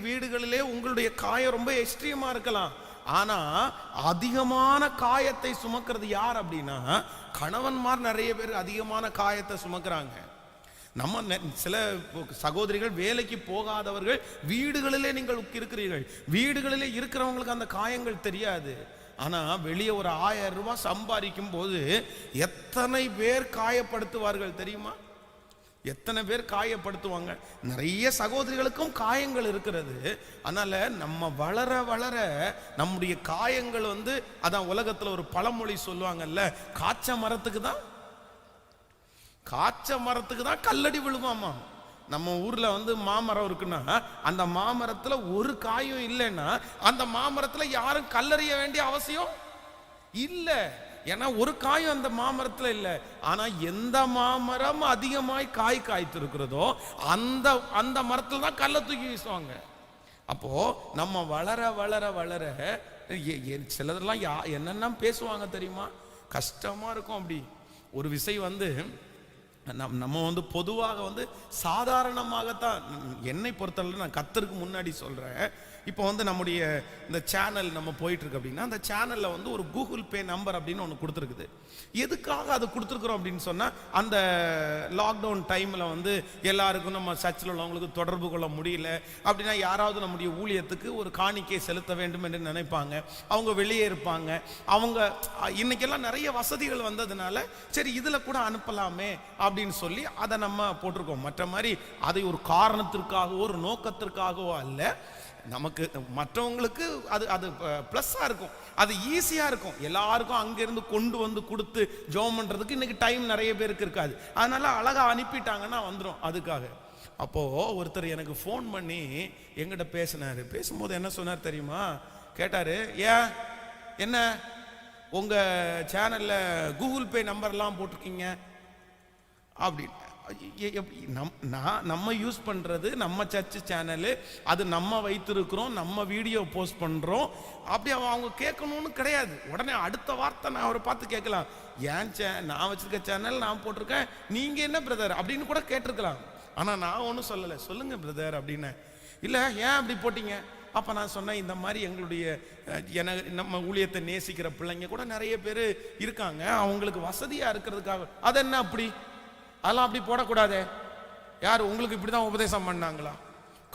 வீடுகளிலே உங்களுடைய காயம் ரொம்ப எக்ஸ்ட்ரீமா இருக்கலாம். ஆனா அதிகமான காயத்தை சுமக்கிறது யார் அப்படின்னா கணவன்மார். நிறைய பேர் அதிகமான காயத்தை சுமக்கிறாங்க. நம்ம சில சகோதரிகள் வேலைக்கு போகாதவர்கள் வீடுகளிலே நீங்கள் இருக்கிறீர்கள். வீடுகளிலே இருக்கிறவங்களுக்கு அந்த காயங்கள் தெரியாது. ஆனா வெளியே ஒரு 1000 ரூபாய் சம்பாதிக்கும் போது எத்தனை பேர் காயப்படுத்துவார்கள் தெரியுமா? எத்தனை பேர் காயப்படுத்துவாங்க. நிறைய சகோதரிகளுக்கும் காயங்கள் இருக்கிறது. அதனால நம்ம வளர வளர நம்முடைய காயங்கள் அதான் உலகத்துல ஒரு பழமொழி சொல்லுவாங்கல்ல, காய்ச்ச மரத்துக்கு தான் கல்லடி விழுவாமா. நம்ம ஊர்ல மாமரம் இருக்குன்னா அந்த மாமரத்துல ஒரு காயும் இல்லைன்னா அந்த மாமரத்துல யாரும் கல்லறிய வேண்டிய அவசியம் இல்லை. ஏன்னா ஒரு காயும் அந்த மாமரத்துல இல்லை. ஆனா எந்த மாமரம் அதிகமாய் காய்த்து இருக்கிறதோ அந்த மரத்துல தான் கல்லை தூக்கி வீசுவாங்க. அப்போ நம்ம வளர வளர வளர சிலதெல்லாம் என்னென்ன பேசுவாங்க தெரியுமா? கஷ்டமா இருக்கும். அப்படி ஒரு விஷயம் நம்ம பொதுவாக சாதாரணமாகத்தான் என்னை பொறுத்தவரை நான் கர்த்தருக்கு முன்னாடி சொல்றேன். இப்போ நம்முடைய இந்த சேனல் நம்ம போயிட்டு இருக்கு அப்படின்னா அந்த சேனல்ல ஒரு கூகுள் பே நம்பர் அப்படின்னு ஒன்று கொடுத்துருக்குது. எதுக்காக அது கொடுத்துருக்குறோம் அப்படின்னு சொன்னா, அந்த லாக்டவுன் டைம்ல எல்லாருக்கும் நம்ம சர்ச்சில் உள்ளவங்களுக்கு தொடர்பு கொள்ள முடியல அப்படின்னா யாராவது நம்முடைய ஊழியத்துக்கு ஒரு காணிக்கை செலுத்த வேண்டும் என்று நினைப்பாங்க. அவங்க வெளியே இருப்பாங்க. அவங்க இன்னைக்கெல்லாம் நிறைய வசதிகள் வந்ததுனால சரி இதுல கூட அனுப்பலாமே அப்படின்னு சொல்லி அதை நம்ம போட்டிருக்கோம். மற்ற மாதிரி அதை ஒரு காரணத்திற்காகவோ ஒரு நோக்கத்திற்காகவோ அல்ல. நமக்கு மற்றவங்களுக்கு அது பிளஸ்ஸா இருக்கும், அது ஈஸியா இருக்கும். எல்லாருக்கும் அங்கிருந்து கொண்டு கொடுத்து ஜெபம் பண்றதுக்கு இன்னைக்கு டைம் நிறைய பேருக்கு இருக்காது. அதனால அழகா அனுப்பிட்டாங்கன்னா வந்துடும். அதுக்காக அப்போ ஒருத்தர் எனக்கு ஃபோன் பண்ணி எங்கிட்ட பேசினாரு. பேசும்போது என்ன சொன்னார் தெரியுமா? கேட்டாரு, ஏன் என்ன உங்க சேனல்ல கூகுள் பே நம்பர்லாம் போட்டிருக்கீங்க அப்படின்னு. நம்ம யூஸ் பண்றது நம்ம சர்ச் சேனலு, அது நம்ம வைத்திருக்கிறோம், நம்ம வீடியோ போஸ்ட் பண்றோம். அப்படி அவங்க கேட்கணும்னு கிடையாது. உடனே அடுத்த வார்த்தை நான் அவரை பார்த்து கேட்கலாம், ஏன் நான் வச்சிருக்க சேனல் நான் போட்டிருக்கேன், நீங்க என்ன பிரதர் அப்படின்னு கூட கேட்டிருக்கலாம். ஆனா நான் ஒன்றும் சொல்லலை, சொல்லுங்க பிரதர் அப்படின்னு. இல்லை ஏன் அப்படி போட்டீங்க? அப்போ நான் சொன்னேன், இந்த மாதிரி எங்களுடைய நம்ம ஊழியத்தை நேசிக்கிற பிள்ளைங்க கூட நிறைய பேர் இருக்காங்க, அவங்களுக்கு வசதியாக இருக்கிறதுக்காக. அது என்ன அப்படி, அதெல்லாம் அப்படி போடக்கூடாதே, யார் உங்களுக்கு இப்படி தான் உபதேசம் பண்ணாங்களா?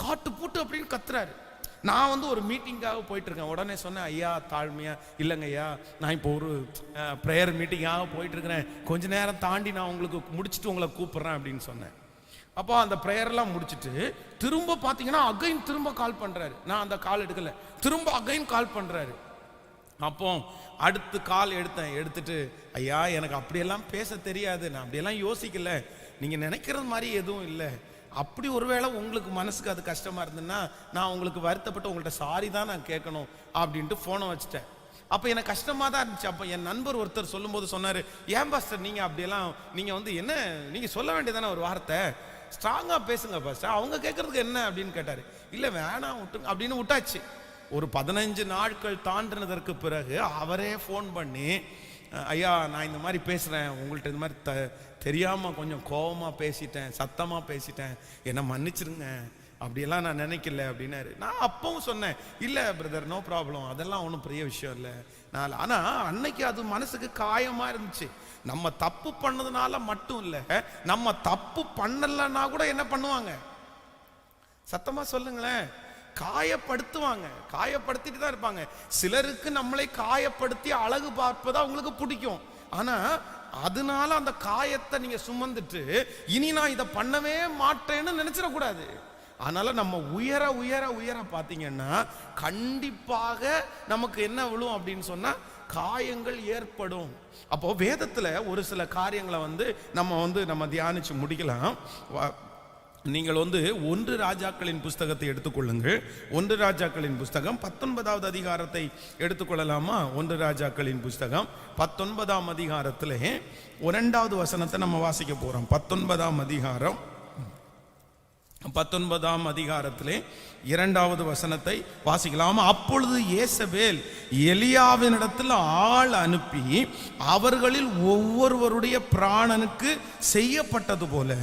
காட்டு பூட்டு அப்படின்னு கத்துறாரு. நான் ஒரு மீட்டிங்காக போயிட்டு இருக்கேன். உடனே சொன்னேன், ஐயா தாழ்மையா, இல்லைங்க ஐயா நான் இப்போ ஒரு ப்ரேயர் மீட்டிங்காக போயிட்டு இருக்கிறேன், கொஞ்ச நேரம் தாண்டி நான் உங்களுக்கு முடிச்சுட்டு உங்களை கூப்பிட்றேன் அப்படின்னு சொன்னேன். அப்போ அந்த ப்ரேயர்லாம் முடிச்சுட்டு திரும்ப பார்த்தீங்கன்னா அகைன் திரும்ப கால் பண்ணுறாரு. நான் அந்த கால் எடுக்கலை, திரும்ப அகைன் கால் பண்ணுறாரு. அப்போ அடுத்து கால் எடுத்துட்டு, ஐயா எனக்கு அப்படியெல்லாம் பேச தெரியாது, நான் அப்படியெல்லாம் யோசிக்கல, நீங்கள் நினைக்கிறது மாதிரி எதுவும் இல்லை, அப்படி ஒருவேளை உங்களுக்கு மனசுக்கு அது கஷ்டமாக இருந்ததுன்னா நான் உங்களுக்கு வருத்தப்பட்டு உங்கள்கிட்ட சாரி தான் நான் கேட்கணும் அப்படின்ட்டு ஃபோனை வச்சுட்டேன். அப்போ எனக்கு கஷ்டமாக தான் இருந்துச்சு. அப்போ என் நண்பர் ஒருத்தர் சொல்லும்போது சொன்னார், ஏன் பாஸ்டர் நீங்கள் அப்படியெல்லாம் நீங்கள் என்ன நீங்கள் சொல்ல வேண்டியதானே ஒரு வார்த்தை, ஸ்ட்ராங்காக பேசுங்க பாஸ்டர், அவங்க கேட்கறதுக்கு என்ன அப்படின்னு கேட்டார். இல்லை வேணாம் விட்டுங்க அப்படின்னு விட்டாச்சு. ஒரு 15 நாட்கள் தாண்டினதற்கு பிறகு அவரே ஃபோன் பண்ணி, ஐயா நான் இந்த மாதிரி பேசுகிறேன், உங்கள்கிட்ட இந்த மாதிரி தெரியாமல் கொஞ்சம் கோபமாக பேசிட்டேன், சத்தமாக பேசிட்டேன், என்னை மன்னிச்சிருங்க, அப்படியெல்லாம் நான் நினைக்கல அப்படின்னாரு. நான் அப்பவும் சொன்னேன், இல்லை பிரதர் நோ ப்ராப்ளம், அதெல்லாம் ஒன்றும் பெரிய விஷயம் இல்லை. ஆனால் அன்னைக்கு அது மனசுக்கு காயமாக இருந்துச்சு. நம்ம தப்பு பண்ணதுனால மட்டும் இல்லை, நம்ம தப்பு பண்ணலன்னா கூட என்ன பண்ணுவாங்க, சத்தமா சொல்லுங்களேன், காயப்படுத்துவாங்க, காயப்படுத்திட்டு தான் இருப்பாங்க. சிலருக்கு நம்மளை காயப்படுத்தி அழகு பார்ப்பதா உங்களுக்கு பிடிக்கும். ஆனா அதனால அந்த காயத்தை நீங்க சுமந்துட்டு இனி நான் இதை பண்ணவே மாட்டேன்னு நினைச்சிடக்கூடாது. அதனால நம்ம உயர உயர உயர பார்த்தீங்கன்னா கண்டிப்பாக நமக்கு என்ன விழும் அப்படின்னு சொன்னா காயங்கள் ஏற்படும். அப்போ வேதத்துல ஒரு சில காரியங்களை நம்ம தியானிச்சு முடிக்கலாம். நீங்கள் 1 ராஜாக்களின் புஸ்தகத்தை எடுத்துக்கொள்ளுங்கள். 1 ராஜாக்களின் புஸ்தகம் 19வது அதிகாரத்தை எடுத்துக்கொள்ளலாமா? 1 ராஜாக்களின் புஸ்தகம் 19ஆம் அதிகாரத்திலே 2வது வசனத்தை நம்ம வாசிக்க போறோம். 19ஆம் அதிகாரம் 19ஆம் அதிகாரத்திலே 2வது வசனத்தை வாசிக்கலாம். அப்பொழுது யேசபேல் எலியாவினிடத்தில் ஆள் அனுப்பி அவர்களில் ஒவ்வொருவருடைய பிராணனுக்கு செய்யப்பட்டது போல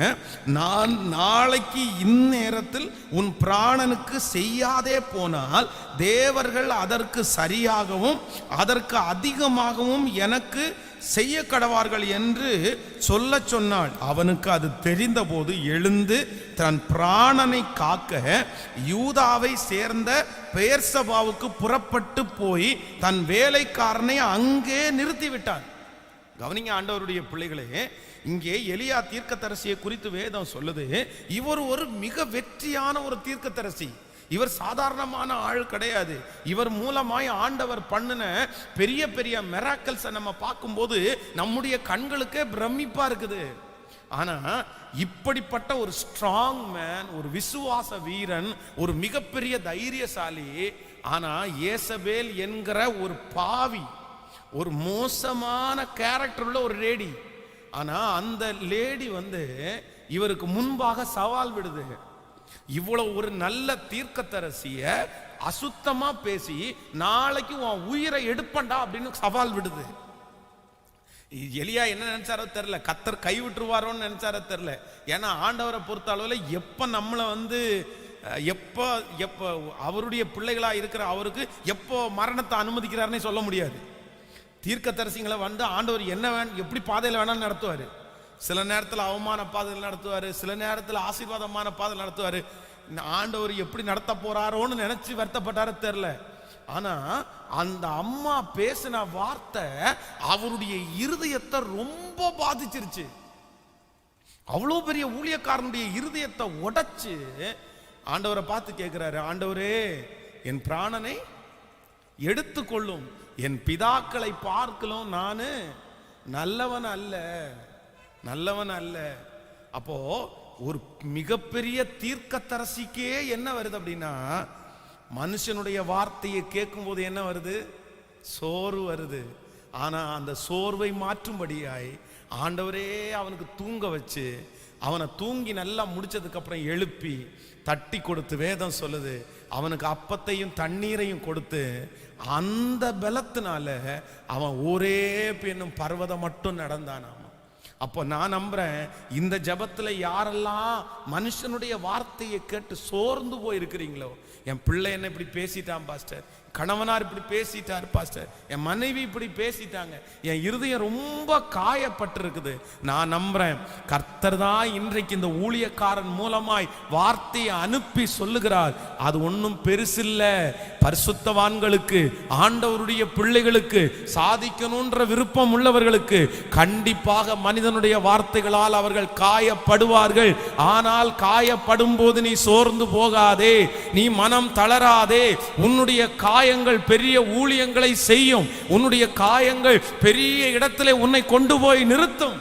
நான் நாளைக்கு இந்நேரத்தில் உன் பிராணனுக்கு செய்யாதே போனால் தேவர்கள் அதற்கு சரியாகவும் அதற்கு அதிகமாகவும் எனக்கு செய்ய கடவார்கள் என்று சொல்ல சொன்னாள். அவனுக்கு அது தெரிந்த போது எழுந்து தன் பிராணனை காக்க யூதாவை சேர்ந்த பெயர்சபாவுக்கு புறப்பட்டு போய் தன் வேலைக்காரனை அங்கே நிறுத்திவிட்டான். கவனிங்க ஆண்டவருடைய பிள்ளைகளே, இங்கே எலியா தீர்க்கதரிசியை குறித்து வேதம் சொல்லுது, இவர் ஒரு மிக வெற்றியான ஒரு தீர்க்கதரிசி. இவர் சாதாரணமான ஆள் கிடையாது. இவர் மூலமாய் ஆண்டவர் பண்ணின பெரிய பெரிய மிராக்கிள்ஸை நம்ம பார்க்கும்போது நம்முடைய கண்களுக்கே பிரமிப்பா இருக்குது. ஆனா இப்படிப்பட்ட ஒரு ஸ்ட்ராங் மேன், ஒரு விசுவாச வீரன், ஒரு மிகப்பெரிய தைரியசாலி, ஆனா யேசபேல் என்கிற ஒரு பாவி, ஒரு மோசமான கேரக்டர் உள்ள ஒரு லேடி. ஆனா அந்த லேடி இவருக்கு முன்பாக சவால் விடுது. இவ்வளவு ஒரு நல்ல தீர்க்கதரிசிய அசுத்தமா பேசி நாளைக்கு உன் உயிரை எடுப்பண்டா அப்படின்னு சவால் விடுது. எலியா என்ன நினைச்சாரோ தெரியல, கர்த்தர் கை விட்டுருவாரோன்னு நினைச்சாரோ தெரியல. ஏன்னா ஆண்டவரை பொறுத்த அளவுல எப்ப நம்மளை எப்ப எப்ப அவருடைய பிள்ளைகளா இருக்கிற அவருக்கு எப்போ மரணத்தை அனுமதிக்கிறாருன்னு சொல்ல முடியாது. தீர்க்கதரிசிகளை ஆண்டவர் என்ன எப்படி பாதையில் வேணாலும் நடத்துவாரு. சில நேரத்தில் அவமான பாதையில் நடத்துவாரு, சில நேரத்தில் ஆசீர்வாதமான பாதையில் நடத்துவாரு. ஆண்டவர் எப்படி நடத்த போறாரோன்னு நினைச்சு வருத்தப்பட்டாரு தெரியல. ஆனா அந்த அம்மா பேசின வார்த்தை அவருடைய இருதயத்தை ரொம்ப பாதிச்சிருச்சு. அவ்வளவு பெரிய ஊழியக்காரனுடைய இருதயத்தை உடைச்சு ஆண்டவரை பார்த்து கேட்கிறாரு, ஆண்டவரே என் பிராணனை எடுத்துக்கொள்ளும், என் பிதாக்களை பார்க்கலாம் நானு நல்லவன் அல்ல, நல்லவன் அல்ல. அப்போ ஒரு மிகப்பெரிய தீர்க்கதரிசிக்கே என்ன வருது அப்படின்னா, மனுஷனுடைய வார்த்தையை கேட்கும் போது என்ன வருது, சோர்வு வருது. ஆனா அந்த சோர்வை மாற்றும்படியாய் ஆண்டவரே அவனுக்கு தூங்க வச்சு, அவனை தூங்கி நல்லா முடிச்சதுக்கு அப்புறம் எழுப்பி தட்டி கொடுத்து, வேதம் சொல்லுது அவனுக்கு அப்பத்தையும் தண்ணீரையும் கொடுத்து, அந்த பலத்தினால அவன் ஒரே என்னும் பர்வதம் மட்டும் நடந்தானாம். அப்போ நான் நம்புறேன், இந்த ஜபத்துல யாரெல்லாம் மனுஷனுடைய வார்த்தையை கேட்டு சோர்ந்து போயிருக்கிறீங்களோ, என் பிள்ளை என்ன இப்படி பேசிட்டான் பாஸ்டர், கணவனார் இப்படி பேசிட்டார் பாஸ்டர், என் மனைவி இப்படி பேசிட்டாங்க, என் இருதயம் ரொம்ப காயப்பட்டிருக்குது, நான் நம்புறேன் கர்த்தர் தான் இன்றைக்கு இந்த ஊழியக்காரன் மூலமாய் வார்த்தையை அனுப்பி சொல்லுகிறார். அது ஒன்றும் பெருசில்ல. பரிசுத்தவான்களுக்கு, ஆண்டவருடைய பிள்ளைகளுக்கு, சாதிக்கணுன்ற விருப்பம் உள்ளவர்களுக்கு கண்டிப்பாக மனிதனுடைய வார்த்தைகளால் அவர்கள் காயப்படுவார்கள். ஆனால் காயப்படும் போது நீ சோர்ந்து போகாதே, நீ மனம் தளராதே. உன்னுடைய காயங்கள் பெரிய ஊழியங்களை செய்யும். உன்னுடைய காயங்கள் பெரிய இடத்திலே உன்னை கொண்டு போய் நிறுத்தும்.